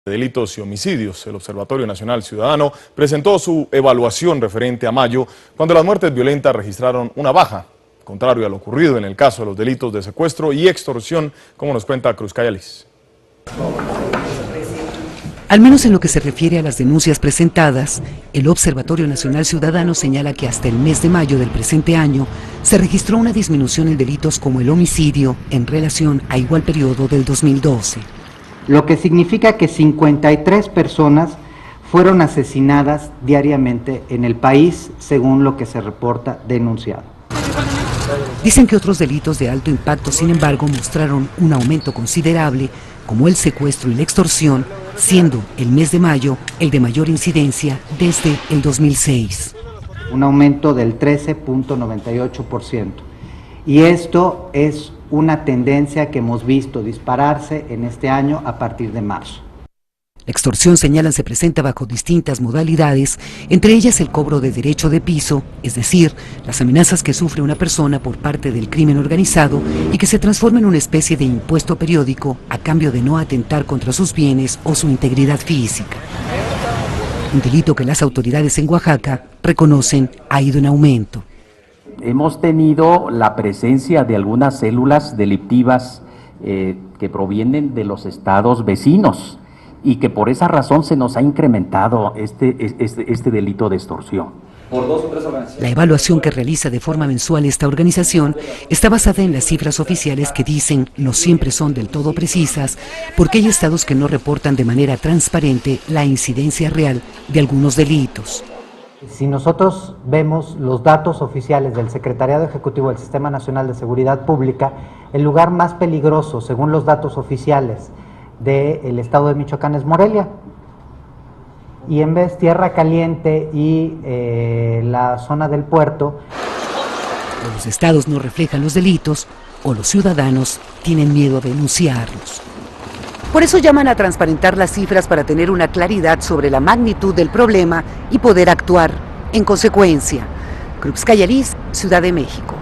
Delitos y homicidios. El Observatorio Nacional Ciudadano presentó su evaluación referente a mayo, cuando las muertes violentas registraron una baja, contrario a lo ocurrido en el caso de los delitos de secuestro y extorsión, como nos cuenta Cruzcaya Liz. Al menos en lo que se refiere a las denuncias presentadas, el Observatorio Nacional Ciudadano señala que hasta el mes de mayo del presente año se registró una disminución en delitos como el homicidio en relación a igual periodo del 2012. Lo que significa que 53 personas fueron asesinadas diariamente en el país, según lo que se reporta denunciado. Dicen que otros delitos de alto impacto, sin embargo, mostraron un aumento considerable, como el secuestro y la extorsión, siendo el mes de mayo el de mayor incidencia desde el 2006. Un aumento del 13.98%. Y esto es una tendencia que hemos visto dispararse en este año a partir de marzo. La extorsión, señalan, se presenta bajo distintas modalidades, entre ellas el cobro de derecho de piso, es decir, las amenazas que sufre una persona por parte del crimen organizado y que se transforma en una especie de impuesto periódico a cambio de no atentar contra sus bienes o su integridad física. Un delito que las autoridades en Oaxaca reconocen ha ido en aumento. Hemos tenido la presencia de algunas células delictivas que provienen de los estados vecinos, y que por esa razón se nos ha incrementado este delito de extorsión. La evaluación que realiza de forma mensual esta organización está basada en las cifras oficiales que dicen no siempre son del todo precisas, porque hay estados que no reportan de manera transparente la incidencia real de algunos delitos. Si nosotros vemos los datos oficiales del Secretariado Ejecutivo del Sistema Nacional de Seguridad Pública, el lugar más peligroso, según los datos oficiales del estado de Michoacán, es Morelia, y en vez Tierra Caliente y la zona del puerto. O los estados no reflejan los delitos, o los ciudadanos tienen miedo a denunciarlos. Por eso llaman a transparentar las cifras para tener una claridad sobre la magnitud del problema y poder actuar en consecuencia. Cruzcaya Liz, Ciudad de México.